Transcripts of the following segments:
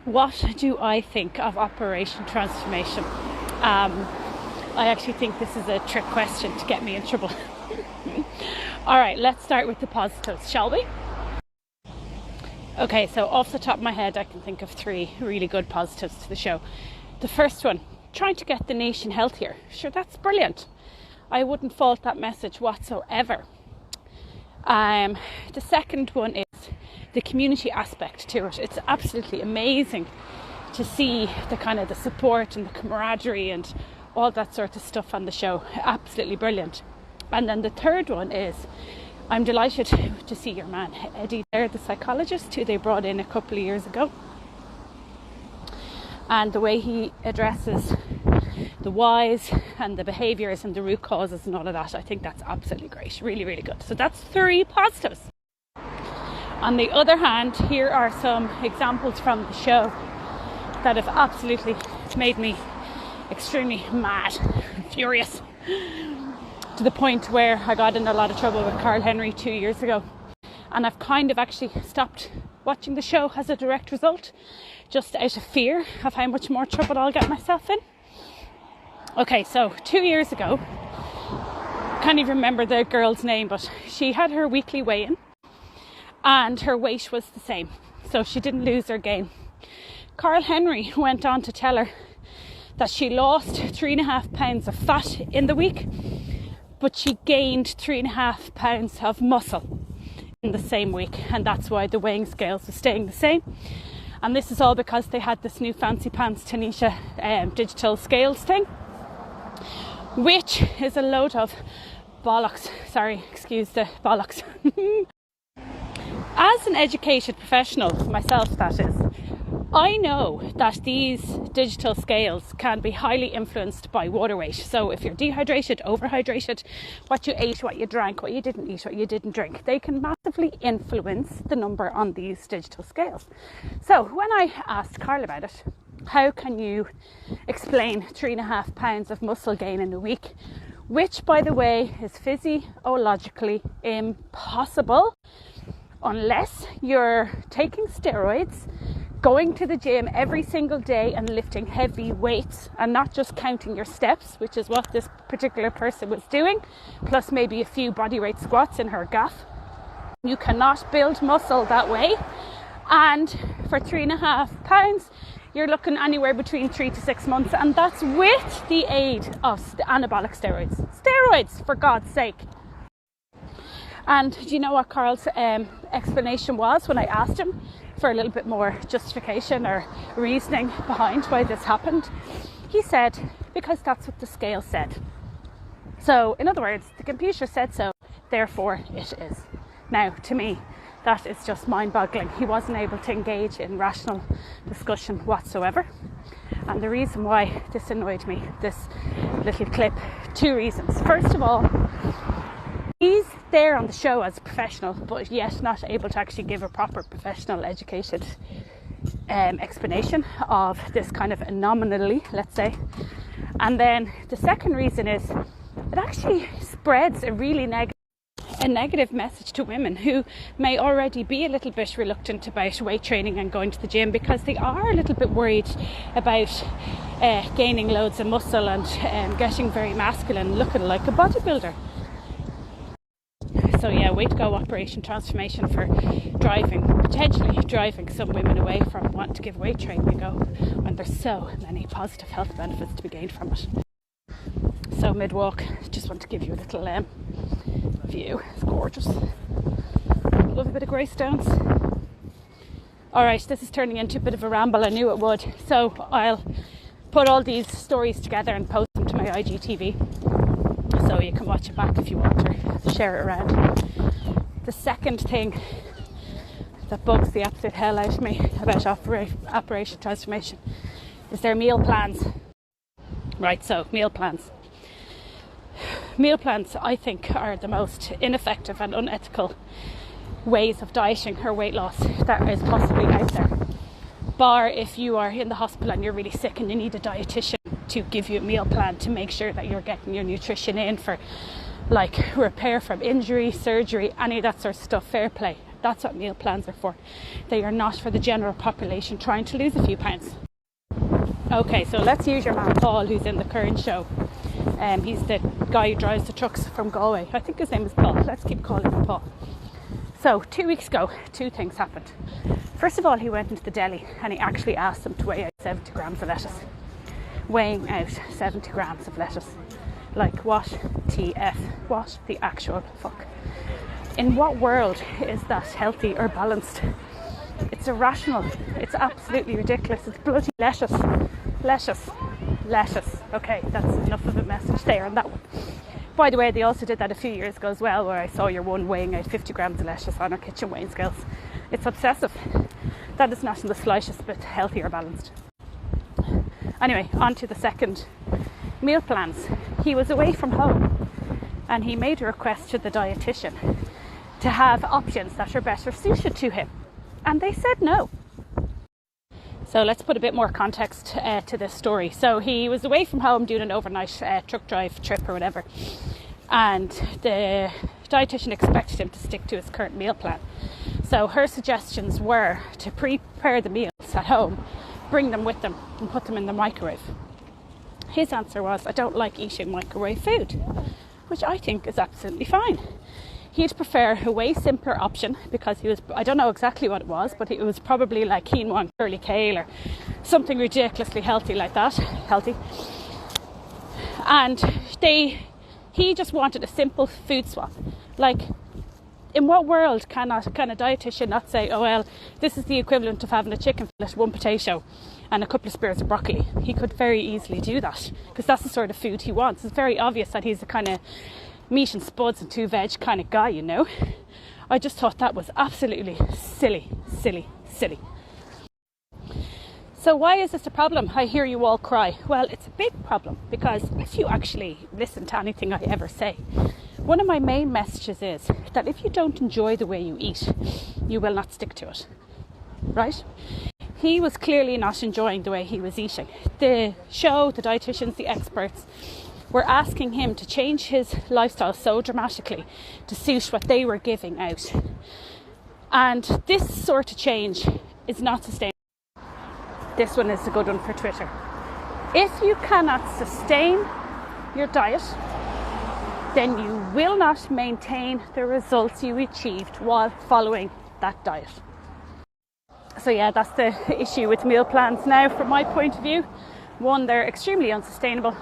What do I think of Operation Transformation? I actually think this is a trick question to get me in trouble. All right, let's start with the positives, shall we? Okay, so off the top of my head, I can think of 3 really good positives to the show. The first one, trying to get the nation healthier. Sure, that's brilliant. I wouldn't fault that message whatsoever. The second one is the community aspect to it. It's absolutely amazing to see the kind of the support and the camaraderie and all that sort of stuff on the show. Absolutely brilliant. And then the third one is I'm delighted to see your man Eddie there, the psychologist who they brought in a couple of years ago, and the way he addresses the whys and the behaviours and the root causes and all of that. I think that's absolutely great. Really, really good. So that's 3 positives. On the other hand, here are some examples from the show that have absolutely made me extremely mad, furious, to the point where I got in a lot of trouble with Karl Henry 2 years ago. And I've kind of actually stopped watching the show as a direct result, just out of fear of how much more trouble I'll get myself in. Okay, so 2 years ago, can't even remember the girl's name, but she had her weekly weigh-in and her weight was the same. So she didn't lose or gain. Karl Henry went on to tell her that she lost 3.5 pounds of fat in the week, but she gained 3.5 pounds of muscle in the same week, and that's why the weighing scales were staying the same. And this is all because they had this new fancy pants Tanisha digital scales thing, which is a load of bollocks. Sorry, excuse the bollocks. As an educated professional, myself that is, I know that these digital scales can be highly influenced by water weight. So if you're dehydrated, overhydrated, what you ate, what you drank, what you didn't eat, what you didn't drink, they can massively influence the number on these digital scales. So when I asked Karl about it, how can you explain 3.5 pounds of muscle gain in a week, which by the way is physiologically impossible unless you're taking steroids, going to the gym every single day and lifting heavy weights and not just counting your steps, which is what this particular person was doing, plus maybe a few bodyweight squats in her gaff. You cannot build muscle that way. And for 3.5 pounds, you're looking anywhere between 3 to 6 months, and that's with the aid of the anabolic steroids. Steroids, for God's sake. And do you know what Karl's explanation was when I asked him for a little bit more justification or reasoning behind why this happened? He said, because that's what the scale said. So, in other words, the computer said so, therefore it is. Now, to me, that is just mind-boggling. He wasn't able to engage in rational discussion whatsoever. And the reason why this annoyed me, this little clip, 2 reasons. First of all, he's there on the show as a professional, but yet not able to actually give a proper professional educated explanation of this kind of anomaly, let's say. And then the second reason is it actually spreads a really negative message to women who may already be a little bit reluctant about weight training and going to the gym because they are a little bit worried about gaining loads of muscle and getting very masculine, looking like a bodybuilder. So yeah, way to go, Operation Transformation, for potentially driving some women away from wanting to give weight training a go when there's so many positive health benefits to be gained from it. So mid-walk, just want to give you a little view. It's gorgeous. Love a bit of Greystones. Alright, this is turning into a bit of a ramble. I knew it would. So I'll put all these stories together and post them to my IGTV, so you can watch it back if you want, or share it around. The second thing that bugs the absolute hell out of me about Operation Transformation is their meal plans. Right, so meal plans. Meal plans, I think, are the most ineffective and unethical ways of dieting or weight loss that is possibly out there. Bar if you are in the hospital and you're really sick and you need a dietitian to give you a meal plan to make sure that you're getting your nutrition in for like repair from injury, surgery, any of that sort of stuff. Fair play. That's what meal plans are for. They are not for the general population trying to lose a few pounds. Okay, so let's use your man Paul, who's in the current show. He's the guy who drives the trucks from Galway. I think his name is Paul. Let's keep calling him Paul. So 2 weeks ago, two things happened. First of all, he went into the deli and he actually asked them to weigh out 70 grams of lettuce. Weighing out 70 grams of lettuce. Like, what TF? What the actual fuck? In what world is that healthy or balanced? It's irrational. It's absolutely ridiculous. It's bloody lettuce. Lettuce. Okay, that's enough of a message there on that one. By the way, they also did that a few years ago as well, where I saw your one weighing out 50 grams of lettuce on our kitchen weighing scales. It's obsessive. That is not in the slightest bit healthy or balanced. Anyway, on to the second. Meal plans. He was away from home and he made a request to the dietitian to have options that are better suited to him. And they said no. So let's put a bit more context to this story. So he was away from home doing an overnight truck drive trip or whatever. And the dietitian expected him to stick to his current meal plan. So her suggestions were to prepare the meals at home, bring them with them and put them in the microwave. His answer was, I don't like eating microwave food, which I think is absolutely fine. He'd prefer a way simpler option because I don't know exactly what it was, but it was probably like quinoa and curly kale or something ridiculously healthy like that. Healthy. And he just wanted a simple food swap. Like, in what world can a dietitian not say, oh well, this is the equivalent of having a chicken fillet, one potato and a couple of spears of broccoli? He could very easily do that because that's the sort of food he wants. It's very obvious that he's a kind of meat and spuds and two veg kind of guy, you know. I just thought that was absolutely silly. So why is this a problem? I hear you all cry. Well, it's a big problem because if you actually listen to anything I ever say, one of my main messages is that if you don't enjoy the way you eat, you will not stick to it, right? He was clearly not enjoying the way he was eating. The show, the dietitians, the experts were asking him to change his lifestyle so dramatically to suit what they were giving out. And this sort of change is not sustainable. This one is a good one for Twitter. If you cannot sustain your diet, then you will not maintain the results you achieved while following that diet. So yeah, that's the issue with meal plans now from my point of view. One, they're extremely unsustainable.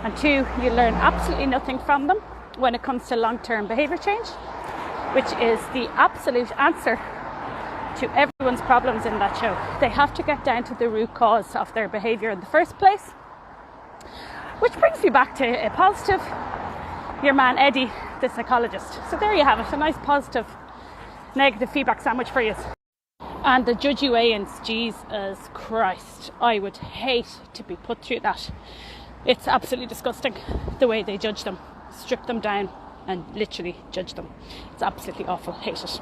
And two, you learn absolutely nothing from them when it comes to long-term behaviour change, which is the absolute answer to everyone's problems in that show. They have to get down to the root cause of their behaviour in the first place. Which brings me back to a positive, your man Eddie, the psychologist. So there you have it, a nice positive, negative feedback sandwich for you. And the judgey weigh-ins, Jesus Christ, I would hate to be put through that. It's absolutely disgusting the way they judge them, strip them down and literally judge them. It's absolutely awful, hate it.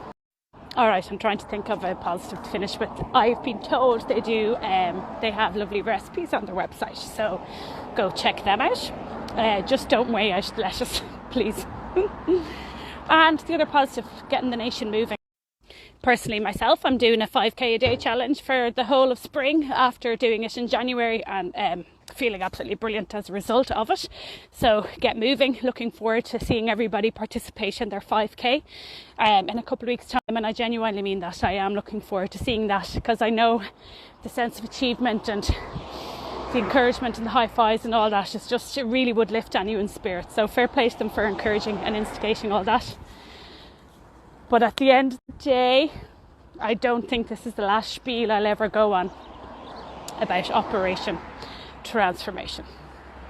Alright, I'm trying to think of a positive to finish with. I've been told they have lovely recipes on their website, so go check them out. Just don't weigh out the lettuce, please. And the other positive, getting the nation moving. Personally, myself, I'm doing a 5k a day challenge for the whole of spring after doing it in January and feeling absolutely brilliant as a result of it. So get moving, looking forward to seeing everybody participate in their 5k in a couple of weeks time, and I genuinely mean that. I am looking forward to seeing that because I know the sense of achievement and the encouragement and the high fives and all that is just, it really would lift anyone's spirit. So fair play to them for encouraging and instigating all that. But at the end of the day, I don't think this is the last spiel I'll ever go on about Operation Transformation.